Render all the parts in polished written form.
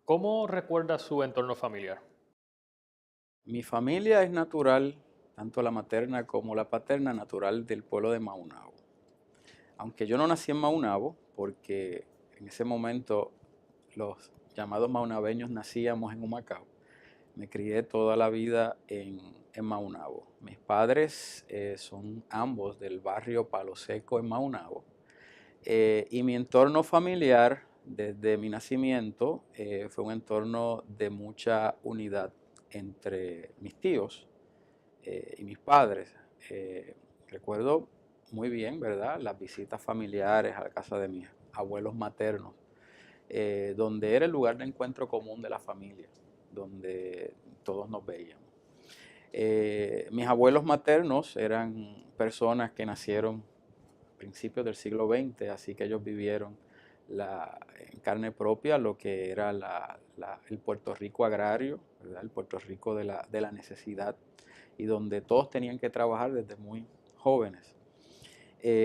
¿Cómo recuerda su entorno familiar? Mi familia es natural, tanto la materna como la paterna, natural del pueblo de Maunabo. Aunque yo no nací en Maunabo, porque en ese momento los llamados maunabeños nacíamos en Humacao, me crié toda la vida en Maunabo. Mis padres son ambos del barrio Palo Seco en Maunabo. Y mi entorno familiar, desde mi nacimiento, fue un entorno de mucha unidad entre mis tíos y mis padres. Recuerdo muy bien, ¿verdad?, las visitas familiares a la casa de mis abuelos maternos, donde era el lugar de encuentro común de la familia, donde todos nos veíamos. Mis abuelos maternos eran personas que nacieron a principios del siglo XX, así que ellos vivieron en carne propia lo que era el Puerto Rico agrario, ¿verdad? El Puerto Rico de la necesidad, y donde todos tenían que trabajar desde muy jóvenes.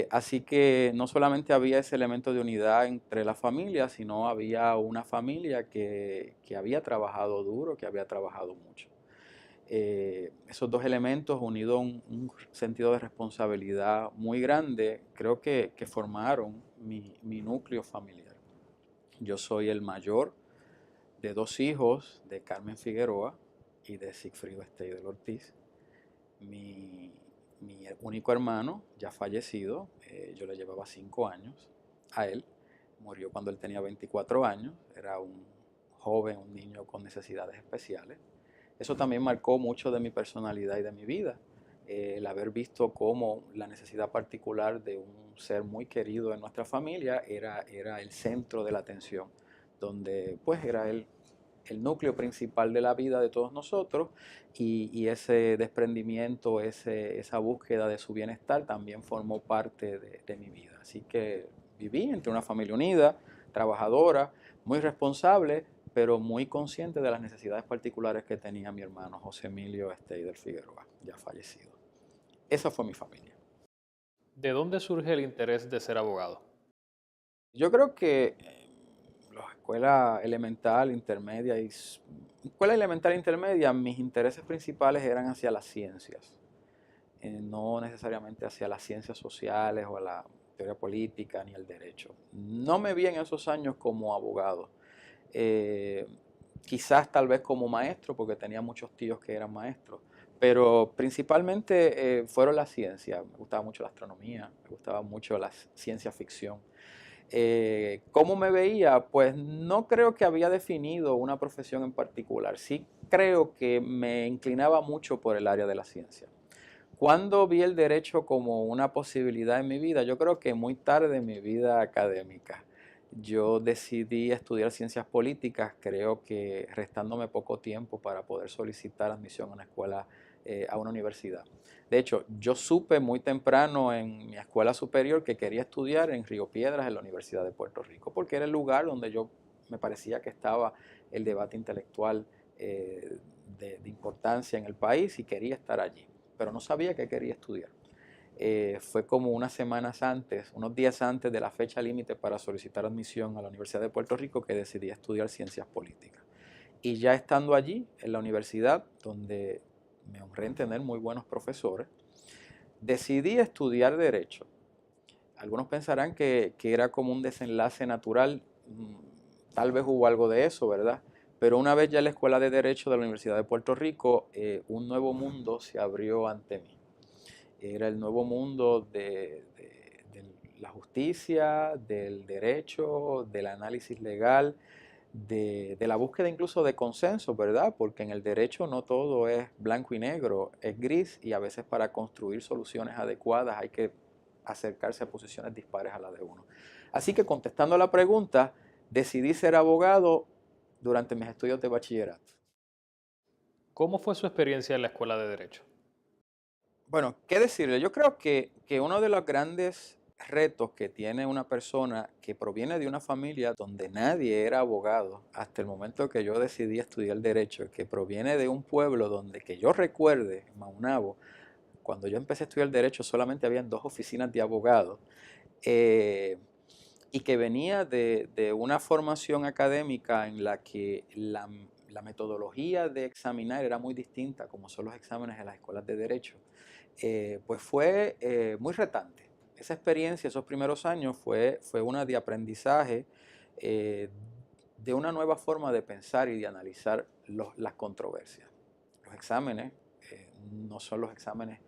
Así que no solamente había ese elemento de unidad entre las familias, sino había una familia que había trabajado duro, que había trabajado mucho. Esos dos elementos, unidos a un sentido de responsabilidad muy grande, creo que formaron mi núcleo familiar. Yo soy el mayor de dos hijos de Carmen Figueroa y de Sigfrido Steidel Ortiz. Mi, mi único hermano, ya fallecido, yo le llevaba 5 años a él, murió cuando él tenía 24 años, era un joven, un niño con necesidades especiales. Eso también marcó mucho de mi personalidad y de mi vida, el haber visto cómo la necesidad particular de un ser muy querido en nuestra familia era el centro de la atención, donde pues era el núcleo principal de la vida de todos nosotros, y ese desprendimiento, esa búsqueda de su bienestar también formó parte de mi vida. Así que viví entre una familia unida, trabajadora, muy responsable, pero muy consciente de las necesidades particulares que tenía mi hermano José Emilio Esteider Figueroa, ya fallecido. Esa fue mi familia. ¿De dónde surge el interés de ser abogado? Yo creo que la escuela elemental, intermedia escuela elemental e intermedia, mis intereses principales eran hacia las ciencias, no necesariamente hacia las ciencias sociales o a la teoría política ni el derecho. No me vi en esos años como abogado. Eh, Quizás tal vez como maestro, porque tenía muchos tíos que eran maestros, pero principalmente fueron las ciencias. Me gustaba mucho la astronomía, me gustaba mucho la ciencia ficción. ¿Cómo me veía? Pues no creo que había definido una profesión en particular. Sí creo que me inclinaba mucho por el área de la ciencia. Cuando vi el derecho como una posibilidad en mi vida, yo creo que muy tarde en mi vida académica. Yo decidí estudiar ciencias políticas, creo que restándome poco tiempo para poder solicitar admisión a una escuela, a una universidad. De hecho, yo supe muy temprano en mi escuela superior que quería estudiar en Río Piedras, en la Universidad de Puerto Rico, porque era el lugar donde yo me parecía que estaba el debate intelectual de importancia en el país, y quería estar allí, pero no sabía que quería estudiar. Fue como unas semanas antes, unos días antes de la fecha límite para solicitar admisión a la Universidad de Puerto Rico, que decidí estudiar ciencias políticas. Y ya estando allí, en la universidad, donde me honré en tener muy buenos profesores, decidí estudiar Derecho. Algunos pensarán que era como un desenlace natural, tal vez hubo algo de eso, ¿verdad? Pero una vez ya en la Escuela de Derecho de la Universidad de Puerto Rico, un nuevo mundo se abrió ante mí. Era el nuevo mundo de la justicia, del derecho, del análisis legal, de la búsqueda incluso de consenso, ¿verdad? Porque en el derecho no todo es blanco y negro, es gris, y a veces para construir soluciones adecuadas hay que acercarse a posiciones dispares a la de uno. Así que, contestando la pregunta, decidí ser abogado durante mis estudios de bachillerato. ¿Cómo fue su experiencia en la escuela de Derecho? Bueno, ¿qué decirle? Yo creo que uno de los grandes retos que tiene una persona que proviene de una familia donde nadie era abogado, hasta el momento que yo decidí estudiar derecho, que proviene de un pueblo donde, que yo recuerde, Maunabo, cuando yo empecé a estudiar derecho solamente habían dos oficinas de abogados. eh, y que venía de una formación académica en la que la metodología de examinar era muy distinta, como son los exámenes en las escuelas de derecho, pues fue muy retante. Esa experiencia, esos primeros años, fue una de aprendizaje eh, de una nueva forma de pensar y de analizar las controversias. Los exámenes no son los exámenes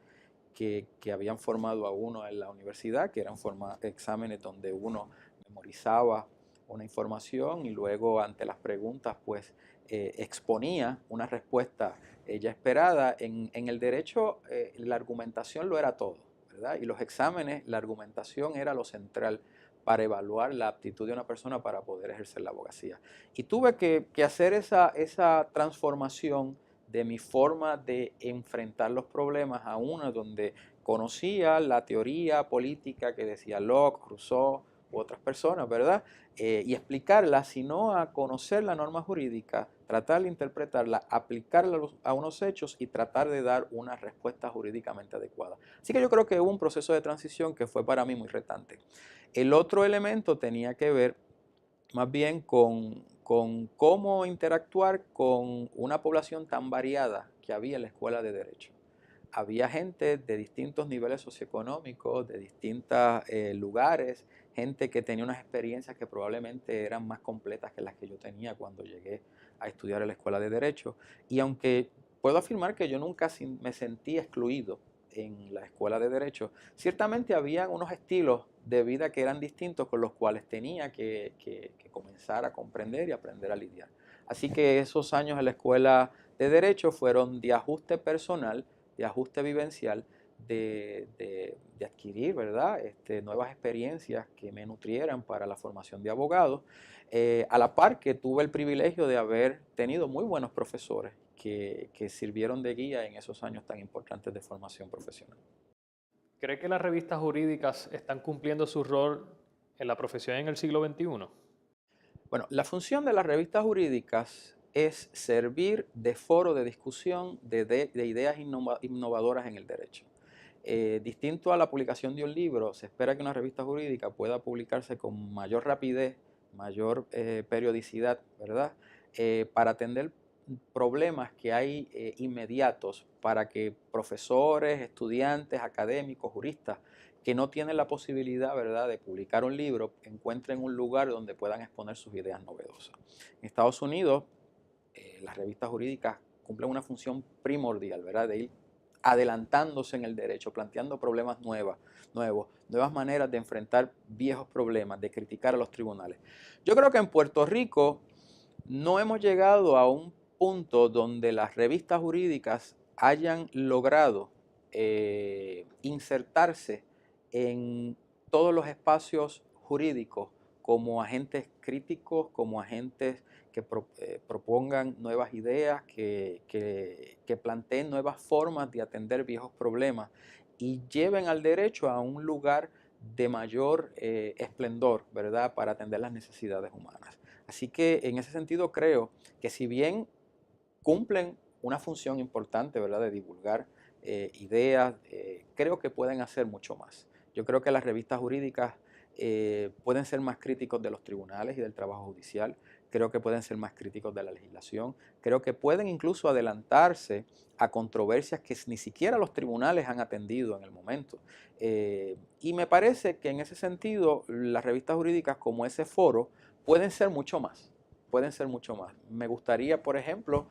que habían formado a uno en la universidad, que eran exámenes donde uno memorizaba una información y luego ante las preguntas pues exponía una respuesta ya esperada. En el derecho la argumentación lo era todo, ¿verdad? Y los exámenes, la argumentación era lo central para evaluar la aptitud de una persona para poder ejercer la abogacía. Y tuve que hacer esa transformación de mi forma de enfrentar los problemas a una donde conocía la teoría política que decía Locke, Rousseau u otras personas, ¿verdad? Y explicarla, sino a conocer la norma jurídica, tratar de interpretarla, aplicarla a unos hechos y tratar de dar una respuesta jurídicamente adecuada. Así que yo creo que hubo un proceso de transición que fue para mí muy retante. El otro elemento tenía que ver más bien con cómo interactuar con una población tan variada que había en la escuela de Derecho. Había gente de distintos niveles socioeconómicos, de distintos lugares, gente que tenía unas experiencias que probablemente eran más completas que las que yo tenía cuando llegué a estudiar en la escuela de Derecho. Y aunque puedo afirmar que yo nunca me sentí excluido en la escuela de Derecho, ciertamente había unos estilos de vida que eran distintos con los cuales tenía que comenzar a comprender y aprender a lidiar. Así que esos años en la escuela de Derecho fueron de ajuste personal, de ajuste vivencial, de adquirir, ¿verdad? Nuevas experiencias que me nutrieran para la formación de abogados, a la par que tuve el privilegio de haber tenido muy buenos profesores que sirvieron de guía en esos años tan importantes de formación profesional. ¿Cree que las revistas jurídicas están cumpliendo su rol en la profesión en el siglo XXI? Bueno, la función de las revistas jurídicas es servir de foro de discusión de ideas innovadoras en el derecho. Distinto a la publicación de un libro, se espera que una revista jurídica pueda publicarse con mayor rapidez, mayor periodicidad, ¿verdad? Para atender problemas que hay inmediatos para que profesores, estudiantes, académicos, juristas que no tienen la posibilidad, ¿verdad?, de publicar un libro, encuentren un lugar donde puedan exponer sus ideas novedosas. En Estados Unidos, las revistas jurídicas cumplen una función primordial, ¿verdad?, de ir adelantándose en el derecho, planteando problemas nuevas maneras de enfrentar viejos problemas, de criticar a los tribunales. Yo creo que en Puerto Rico no hemos llegado a un punto donde las revistas jurídicas hayan logrado insertarse en todos los espacios jurídicos como agentes críticos, como agentes que propongan nuevas ideas, que planteen nuevas formas de atender viejos problemas y lleven al derecho a un lugar de mayor esplendor, ¿verdad?, para atender las necesidades humanas. Así que en ese sentido creo que si bien cumplen una función importante, ¿verdad?, de divulgar ideas, creo que pueden hacer mucho más. Yo creo que las revistas jurídicas pueden ser más críticos de los tribunales y del trabajo judicial, creo que pueden ser más críticos de la legislación, creo que pueden incluso adelantarse a controversias que ni siquiera los tribunales han atendido en el momento. Y me parece que en ese sentido las revistas jurídicas como ese foro pueden ser mucho más, pueden ser mucho más. Me gustaría, por ejemplo,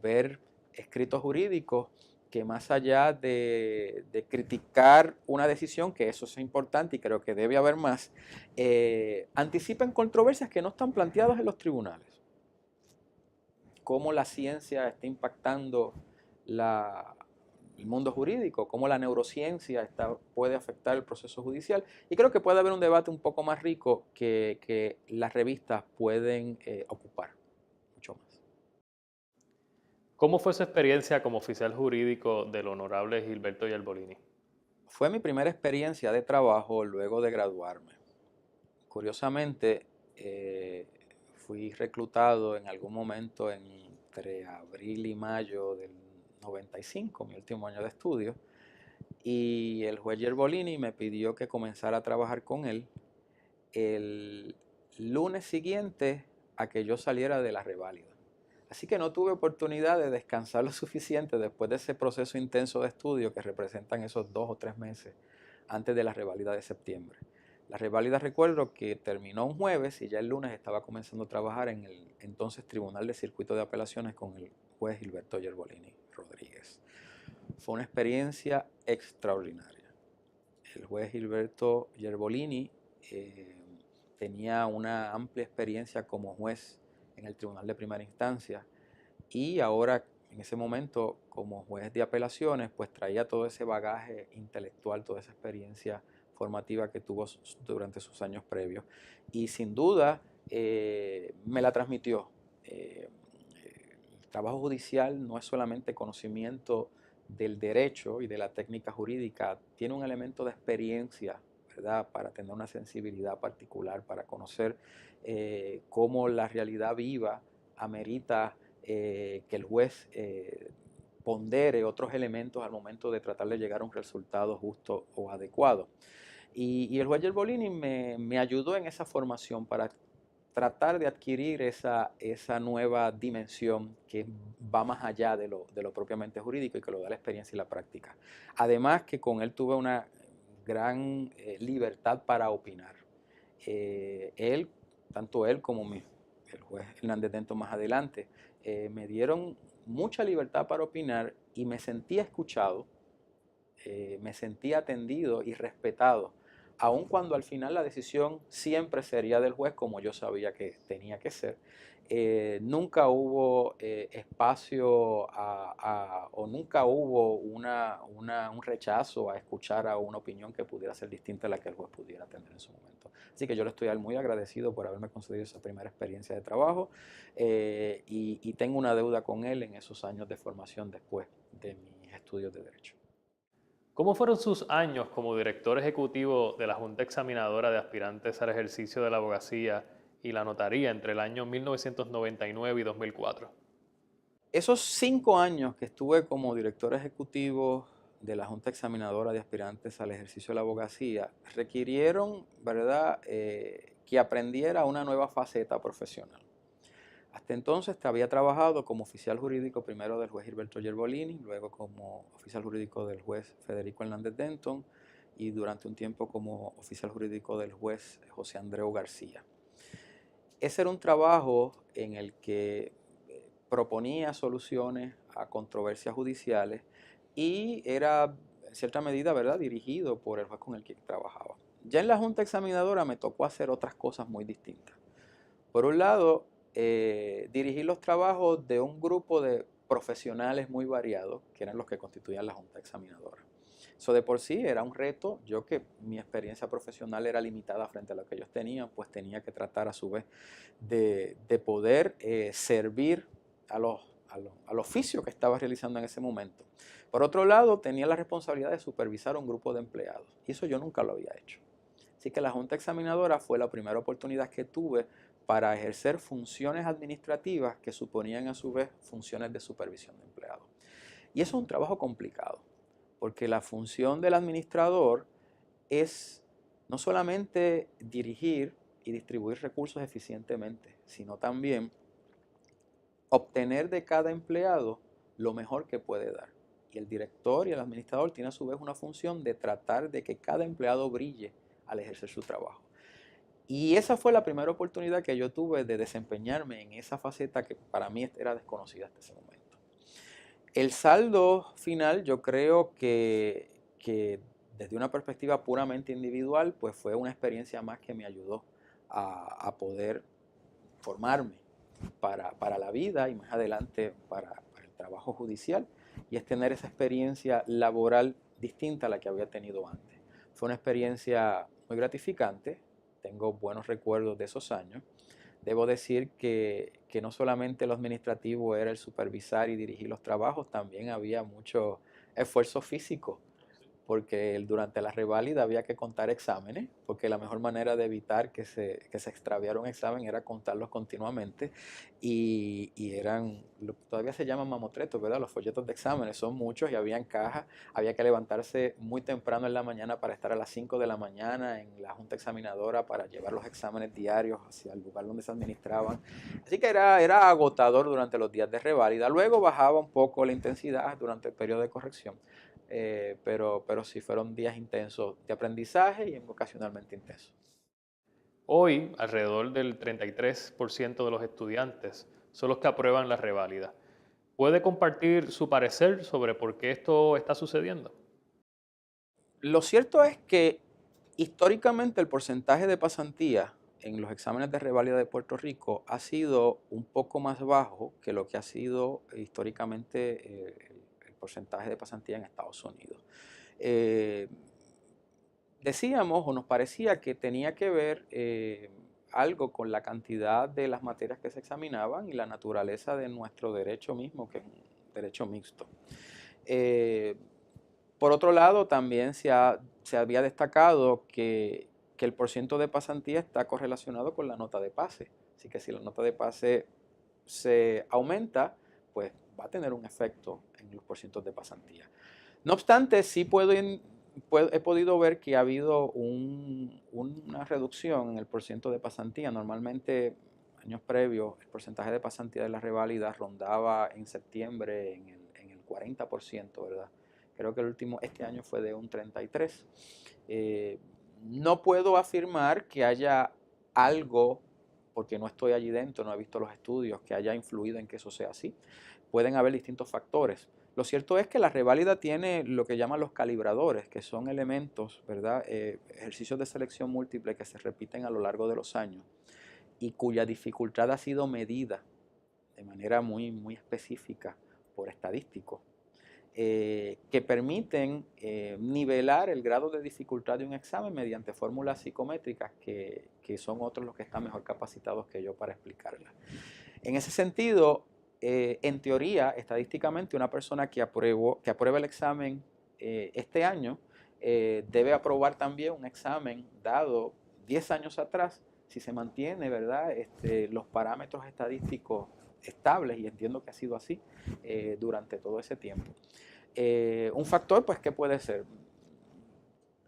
ver escritos jurídicos que más allá de criticar una decisión, que eso es importante y creo que debe haber más, anticipen controversias que no están planteadas en los tribunales. Cómo la ciencia está impactando el mundo jurídico, cómo la neurociencia puede afectar el proceso judicial. Y creo que puede haber un debate un poco más rico que las revistas pueden ocupar mucho más. ¿Cómo fue su experiencia como oficial jurídico del honorable Gilberto Yerbolini? Fue mi primera experiencia de trabajo luego de graduarme. Curiosamente, fui reclutado en algún momento entre abril y mayo del 95, mi último año de estudio, y el juez Yerbolini me pidió que comenzara a trabajar con él el lunes siguiente a que yo saliera de la reválida. Así que no tuve oportunidad de descansar lo suficiente después de ese proceso intenso de estudio que representan esos 2 o 3 meses antes de la reválida de septiembre. La reválida recuerdo que terminó un jueves y ya el lunes estaba comenzando a trabajar en el entonces Tribunal de Circuito de Apelaciones con el juez Gilberto Yerbolini Rodríguez. Fue una experiencia extraordinaria. El juez Gilberto Yerbolini tenía una amplia experiencia como juez en el Tribunal de Primera Instancia y ahora en ese momento como juez de apelaciones pues traía todo ese bagaje intelectual, toda esa experiencia formativa que tuvo durante sus años previos y sin duda me la transmitió. El trabajo judicial no es solamente conocimiento del derecho y de la técnica jurídica, tiene un elemento de experiencia, ¿verdad? Para tener una sensibilidad particular, para conocer cómo la realidad viva amerita que el juez pondere otros elementos al momento de tratar de llegar a un resultado justo o adecuado. Y el juez Yerbolini me ayudó en esa formación para tratar de adquirir esa nueva dimensión que va más allá de lo propiamente jurídico y que lo da la experiencia y la práctica. Además que con él tuve una gran libertad para opinar. Tanto él como el juez Hernández Denton más adelante, me dieron mucha libertad para opinar y me sentía escuchado, me sentía atendido y respetado, aun cuando al final la decisión siempre sería del juez como yo sabía que tenía que ser. Nunca hubo espacio o nunca hubo un rechazo a escuchar a una opinión que pudiera ser distinta a la que el juez pudiera tener en su momento. Así que yo le estoy muy agradecido por haberme concedido esa primera experiencia de trabajo y tengo una deuda con él en esos años de formación después de mis estudios de Derecho. ¿Cómo fueron sus años como director ejecutivo de la Junta Examinadora de Aspirantes al Ejercicio de la Abogacía y la Notaría entre el año 1999 y 2004? Esos 5 años que estuve como director ejecutivo de la Junta Examinadora de Aspirantes al Ejercicio de la Abogacía requirieron, ¿verdad?, que aprendiera una nueva faceta profesional. Hasta entonces había trabajado como oficial jurídico primero del juez Gilberto Yerbolini, luego como oficial jurídico del juez Federico Hernández Denton y durante un tiempo como oficial jurídico del juez José Andreu García. Ese era un trabajo en el que proponía soluciones a controversias judiciales y era en cierta medida, ¿verdad?, dirigido por el juez con el que trabajaba. Ya en la Junta Examinadora me tocó hacer otras cosas muy distintas. Por un lado, dirigir los trabajos de un grupo de profesionales muy variados, que eran los que constituían la Junta Examinadora. Eso de por sí era un reto. Yo, que mi experiencia profesional era limitada frente a lo que ellos tenían, pues tenía que tratar a su vez de poder servir al oficio que estaba realizando en ese momento. Por otro lado, tenía la responsabilidad de supervisar un grupo de empleados y eso yo nunca lo había hecho. Así que la Junta Examinadora fue la primera oportunidad que tuve para ejercer funciones administrativas que suponían a su vez funciones de supervisión de empleados. Y eso es un trabajo complicado, porque la función del administrador es no solamente dirigir y distribuir recursos eficientemente, sino también obtener de cada empleado lo mejor que puede dar. Y el director y el administrador tienen a su vez una función de tratar de que cada empleado brille al ejercer su trabajo. Y esa fue la primera oportunidad que yo tuve de desempeñarme en esa faceta que para mí era desconocida hasta ese momento. El saldo final, yo creo que desde una perspectiva puramente individual, pues fue una experiencia más que me ayudó a poder formarme para la vida y más adelante para el trabajo judicial, y es tener esa experiencia laboral distinta a la que había tenido antes. Fue una experiencia muy gratificante, tengo buenos recuerdos de esos años. Debo decir que no solamente lo administrativo era el supervisar y dirigir los trabajos, también había mucho esfuerzo físico porque durante la reválida había que contar exámenes, porque la mejor manera de evitar que se extraviara un examen era contarlos continuamente, y eran, todavía se llaman mamotretos, ¿verdad? Los folletos de exámenes son muchos y había cajas, había que levantarse muy temprano en la mañana para estar a las 5 de la mañana en la junta examinadora para llevar los exámenes diarios hacia el lugar donde se administraban. Así que era agotador durante los días de reválida. Luego bajaba un poco la intensidad durante el periodo de corrección. Pero sí fueron días intensos de aprendizaje y ocasionalmente intensos. Hoy, alrededor del 33% de los estudiantes son los que aprueban la reválida. ¿Puede compartir su parecer sobre por qué esto está sucediendo? Lo cierto es que históricamente el porcentaje de pasantía en los exámenes de reválida de Puerto Rico ha sido un poco más bajo que lo que ha sido históricamente el porcentaje de pasantía en Estados Unidos. Eh, Decíamos o nos parecía que tenía que ver algo con la cantidad de las materias que se examinaban y la naturaleza de nuestro derecho mismo, que es un derecho mixto. Eh, por otro lado, también se había destacado que el porciento de pasantía está correlacionado con la nota de pase. Así que si la nota de pase se aumenta, pues va a tener un efecto en los porcientos de pasantía. No obstante, sí he podido ver que ha habido una reducción en el porciento de pasantía. Normalmente, años previos, el porcentaje de pasantía de la reválida rondaba en septiembre en el 40%, ¿verdad? Creo que este año fue de un 33%. No puedo afirmar que haya algo, porque no estoy allí dentro, no he visto los estudios, que haya influido en que eso sea así. Pueden haber distintos factores. Lo cierto es que la reválida tiene lo que llaman los calibradores, que son elementos, ¿verdad? Ejercicios de selección múltiple que se repiten a lo largo de los años y cuya dificultad ha sido medida de manera muy, muy específica por estadísticos, que permiten nivelar el grado de dificultad de un examen mediante fórmulas psicométricas que son otros los que están mejor capacitados que yo para explicarlas. En ese sentido, en teoría, estadísticamente, una persona que apruebe el examen este año debe aprobar también un examen dado 10 años atrás si se mantiene, ¿verdad? Los parámetros estadísticos estables, y entiendo que ha sido así durante todo ese tiempo. Un factor, pues, ¿qué puede ser?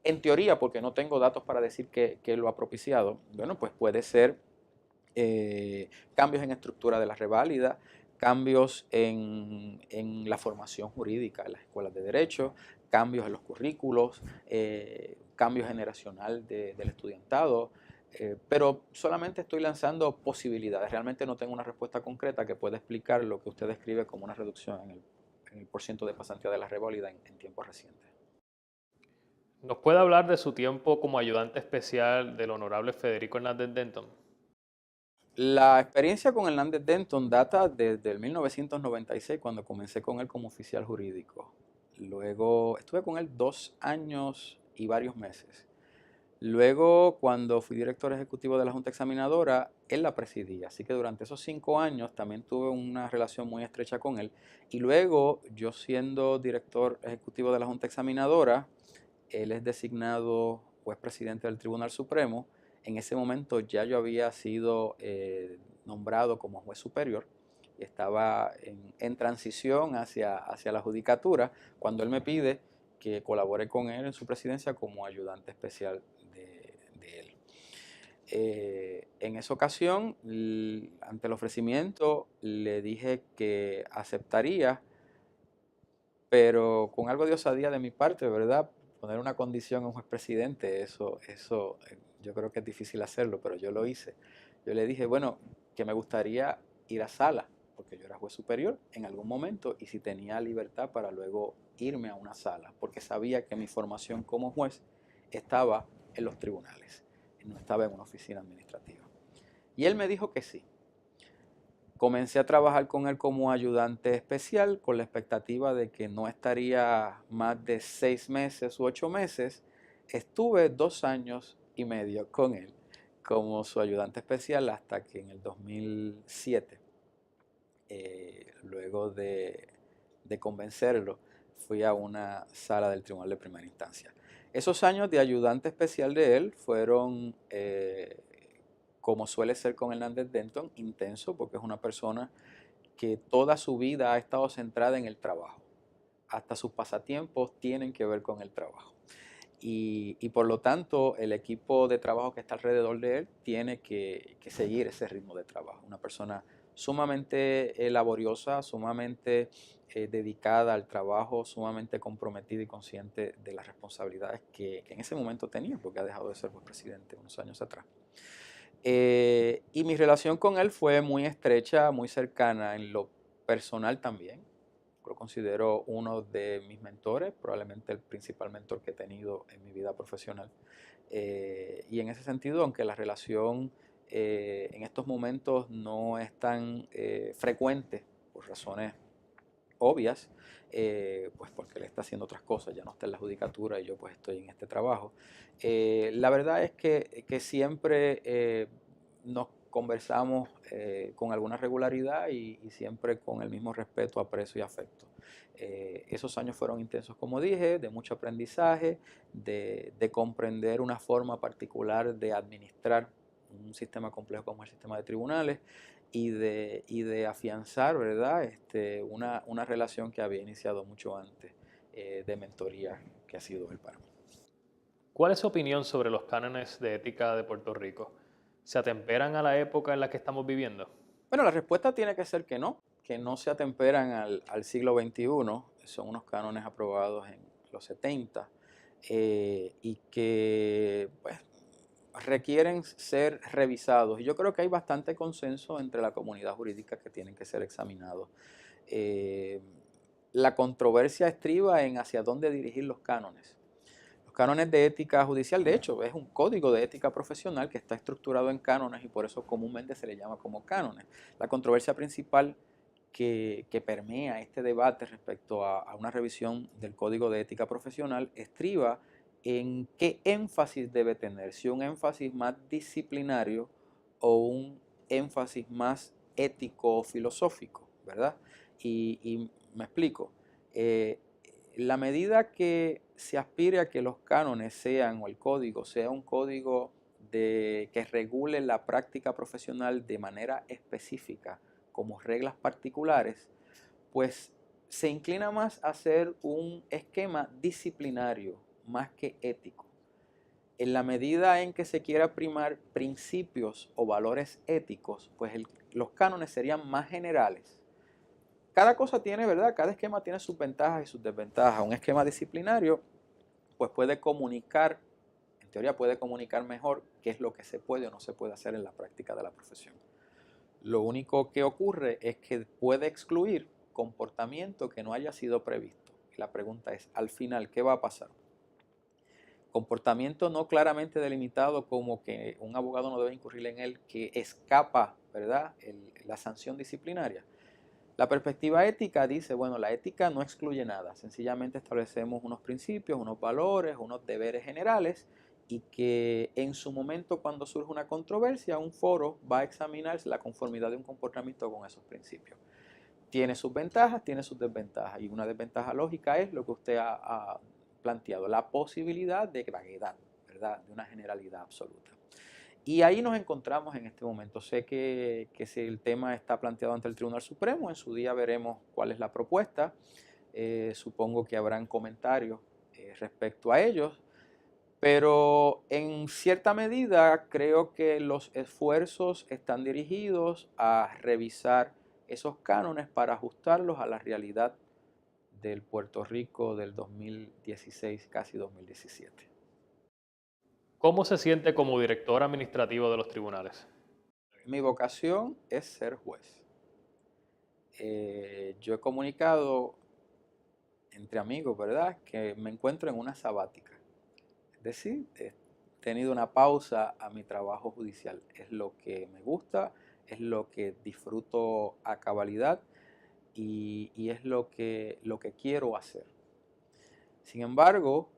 En teoría, porque no tengo datos para decir que lo ha propiciado, bueno, pues puede ser cambios en estructura de la reválida, cambios en la formación jurídica en las escuelas de derecho, cambios en los currículos, cambio generacional del estudiantado, pero solamente estoy lanzando posibilidades. Realmente no tengo una respuesta concreta que pueda explicar lo que usted describe como una reducción en el porciento de pasantía de la reválida en tiempos recientes. ¿Nos puede hablar de su tiempo como ayudante especial del honorable Federico Hernández Denton? La experiencia con Hernández Denton data desde el 1996, cuando comencé con él como oficial jurídico. Luego estuve con él 2 años y varios meses. Luego, cuando fui director ejecutivo de la Junta Examinadora, él la presidía. Así que durante esos 5 años también tuve una relación muy estrecha con él. Y luego, yo siendo director ejecutivo de la Junta Examinadora, él es designado juez presidente del Tribunal Supremo. En ese momento ya yo había sido nombrado como juez superior y estaba en transición hacia la judicatura cuando él me pide que colabore con él en su presidencia como ayudante especial de él. En esa ocasión, ante el ofrecimiento, le dije que aceptaría, pero con algo de osadía de mi parte, ¿verdad? Poner una condición a un juez presidente, eso yo creo que es difícil hacerlo, pero yo lo hice. Yo le dije, bueno, que me gustaría ir a sala, porque yo era juez superior en algún momento, y si tenía libertad para luego irme a una sala, porque sabía que mi formación como juez estaba en los tribunales, no estaba en una oficina administrativa. Y él me dijo que sí. Comencé a trabajar con él como ayudante especial con la expectativa de que no estaría más de 6 meses u 8 meses. Estuve 2 años y medio con él como su ayudante especial hasta que en el 2007, luego de convencerlo, fui a una sala del tribunal de primera instancia. Esos años de ayudante especial de él fueron, como suele ser con Hernández Denton, intenso, porque es una persona que toda su vida ha estado centrada en el trabajo. Hasta sus pasatiempos tienen que ver con el trabajo. Y por lo tanto, el equipo de trabajo que está alrededor de él tiene que seguir ese ritmo de trabajo. Una persona sumamente laboriosa, sumamente dedicada al trabajo, sumamente comprometida y consciente de las responsabilidades que en ese momento tenía, porque ha dejado de ser pues, presidente unos años atrás. Y mi relación con él fue muy estrecha, muy cercana en lo personal también. Lo considero uno de mis mentores, probablemente el principal mentor que he tenido en mi vida profesional. Y en ese sentido, aunque la relación en estos momentos no es tan frecuente por razones obvias, pues porque él está haciendo otras cosas, ya no está en la judicatura y yo pues estoy en este trabajo. La verdad es que siempre nos conversamos con alguna regularidad y siempre con el mismo respeto, aprecio y afecto. Esos años fueron intensos, como dije, de mucho aprendizaje, de comprender una forma particular de administrar un sistema complejo como el sistema de tribunales y de afianzar, ¿verdad? Una relación que había iniciado mucho antes de mentoría que ha sido él para mí. ¿Cuál es su opinión sobre los cánones de ética de Puerto Rico? ¿Se atemperan a la época en la que estamos viviendo? Bueno, la respuesta tiene que no se atemperan al siglo XXI, son unos cánones aprobados en los 70 y que pues, requieren ser revisados. Y yo creo que hay bastante consenso entre la comunidad jurídica que tienen que ser examinados. Eh, la controversia estriba en hacia dónde dirigir los cánones. Los cánones de ética judicial, de hecho, es un código de ética profesional que está estructurado en cánones y por eso comúnmente se le llama como cánones. La controversia principal que permea este debate respecto a una revisión del código de ética profesional estriba en qué énfasis debe tener, si un énfasis más disciplinario o un énfasis más ético o filosófico, ¿verdad? Y me explico. Eh, la medida que se aspire a que los cánones sean, o el código sea un código que regule la práctica profesional de manera específica, como reglas particulares, pues se inclina más a ser un esquema disciplinario más que ético. En la medida en que se quiera primar principios o valores éticos, pues los cánones serían más generales. Cada cosa tiene, ¿verdad? Cada esquema tiene sus ventajas y sus desventajas. Un esquema disciplinario, pues puede comunicar, en teoría puede comunicar mejor qué es lo que se puede o no se puede hacer en la práctica de la profesión. Lo único que ocurre es que puede excluir comportamiento que no haya sido previsto. Y la pregunta es, al final, ¿qué va a pasar? Comportamiento no claramente delimitado como que un abogado no debe incurrir en él, que escapa, ¿verdad?, la sanción disciplinaria. La perspectiva ética dice, bueno, la ética no excluye nada, sencillamente establecemos unos principios, unos valores, unos deberes generales y que en su momento cuando surge una controversia, un foro va a examinar la conformidad de un comportamiento con esos principios. Tiene sus ventajas, tiene sus desventajas y una desventaja lógica es lo que usted ha planteado, la posibilidad de vaguedad, ¿verdad?, de una generalidad absoluta. Y ahí nos encontramos en este momento. Sé que si el tema está planteado ante el Tribunal Supremo, en su día veremos cuál es la propuesta. Supongo que habrán comentarios respecto a ellos, pero en cierta medida creo que los esfuerzos están dirigidos a revisar esos cánones para ajustarlos a la realidad del Puerto Rico del 2016, casi 2017. ¿Cómo se siente como director administrativo de los tribunales? Mi vocación es ser juez. Yo he comunicado entre amigos, ¿verdad?, que me encuentro en una sabática. Es decir, he tenido una pausa a mi trabajo judicial. Es lo que me gusta, es lo que disfruto a cabalidad y es lo que quiero hacer. Sin embargo,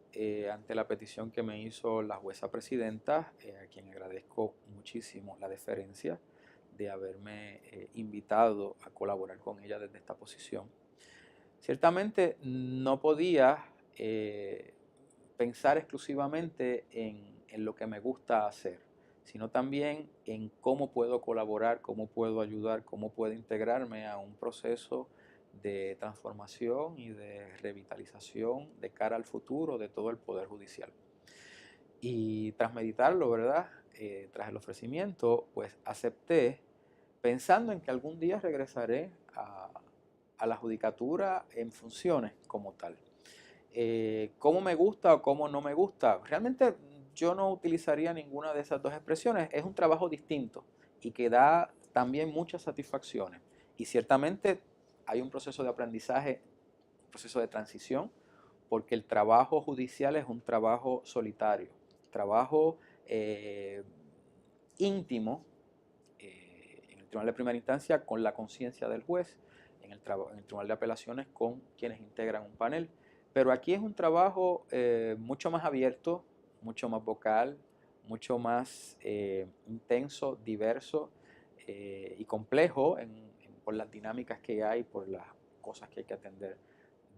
ante la petición que me hizo la jueza presidenta, a quien agradezco muchísimo la deferencia de haberme invitado a colaborar con ella desde esta posición, Ciertamente no podía pensar exclusivamente en lo que me gusta hacer, sino también en cómo puedo colaborar, cómo puedo ayudar, cómo puedo integrarme a un proceso de transformación y de revitalización de cara al futuro de todo el Poder Judicial. Y tras meditarlo, ¿verdad? Tras el ofrecimiento, pues acepté, pensando en que algún día regresaré a la judicatura en funciones como tal. ¿Cómo me gusta o cómo no me gusta? Realmente yo no utilizaría ninguna de esas dos expresiones. Es un trabajo distinto y que da también muchas satisfacciones. Y ciertamente hay un proceso de aprendizaje, un proceso de transición, porque el trabajo judicial es un trabajo solitario, trabajo íntimo en el tribunal de primera instancia con la conciencia del juez, en el tribunal de apelaciones con quienes integran un panel. Pero aquí es un trabajo mucho más abierto, mucho más vocal, mucho más intenso, diverso y complejo por las dinámicas que hay, por las cosas que hay que atender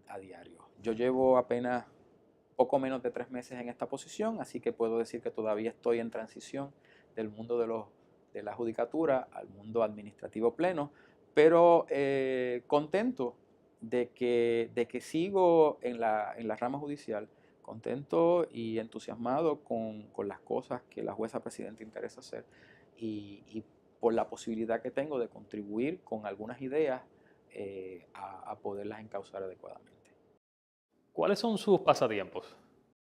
a diario. Yo llevo apenas poco menos de 3 meses en esta posición, así que puedo decir que todavía estoy en transición del mundo de la judicatura al mundo administrativo pleno, pero contento de que sigo en la rama judicial, contento y entusiasmado con las cosas que la jueza presidenta interesa hacer y por la posibilidad que tengo de contribuir con algunas ideas a poderlas encauzar adecuadamente. ¿Cuáles son sus pasatiempos?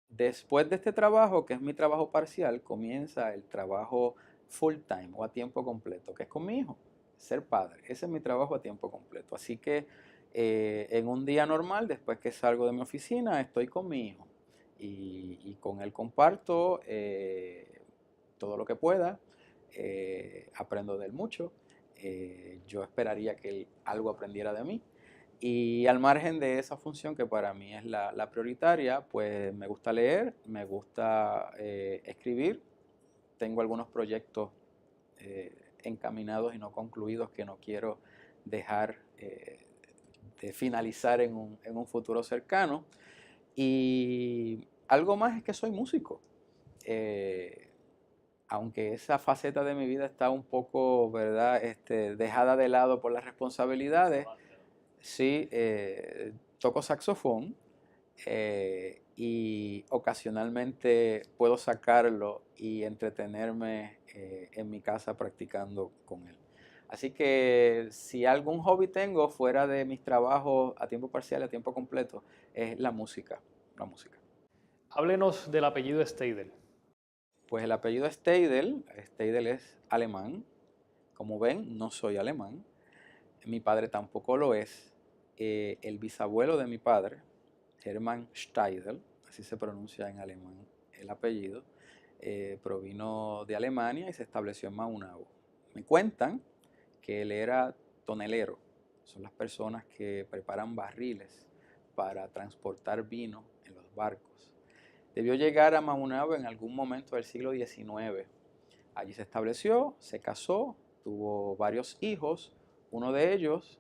Después de este trabajo, que es mi trabajo parcial, comienza el trabajo full time o a tiempo completo, que es con mi hijo, ser padre. Ese es mi trabajo a tiempo completo. Así que en un día normal, después que salgo de mi oficina, estoy con mi hijo y con él comparto todo lo que pueda, aprendo de él mucho. Yo esperaría que él algo aprendiera de mí. Y al margen de esa función que para mí es la prioritaria, pues me gusta leer, me gusta escribir. Tengo algunos proyectos encaminados y no concluidos que no quiero dejar de finalizar en un futuro cercano. Y algo más es que soy músico. Eh, Aunque esa faceta de mi vida está un poco, ¿verdad?, dejada de lado por las responsabilidades. Sí, toco saxofón y ocasionalmente puedo sacarlo y entretenerme en mi casa practicando con él. Así que si algún hobby tengo fuera de mis trabajos a tiempo parcial y a tiempo completo, es la música, la música. Háblenos del apellido Steidel. Pues el apellido Steidel, Steidel es alemán. Como ven, no soy alemán. Mi padre tampoco lo es. El bisabuelo de mi padre, Hermann Steidel, así se pronuncia en alemán el apellido, provino de Alemania y se estableció en Maunabo. Me cuentan que él era tonelero, son las personas que preparan barriles para transportar vino en los barcos. Debió llegar a Maunabo en algún momento del siglo XIX. Allí se estableció, se casó, tuvo varios hijos. Uno de ellos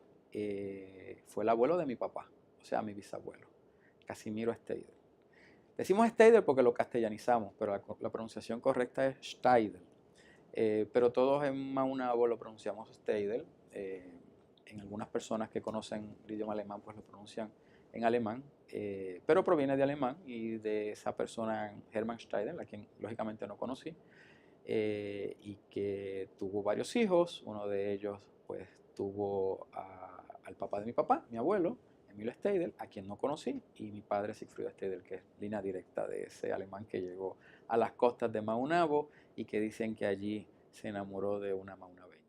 fue el abuelo de mi papá, o sea, mi bisabuelo, Casimiro Steidel. Decimos Steidel porque lo castellanizamos, pero la pronunciación correcta es Steidel. Pero todos en Maunabo lo pronunciamos Steidel. En algunas personas que conocen el idioma alemán, pues lo pronuncian en alemán, pero proviene de alemán y de esa persona, Hermann Steidel, a quien lógicamente no conocí, y que tuvo varios hijos. Uno de ellos pues tuvo al papá de mi papá, mi abuelo, Emilio Steidel, a quien no conocí, y mi padre Sigfrido Steidel, que es línea directa de ese alemán que llegó a las costas de Maunabo y que dicen que allí se enamoró de una maunabeña.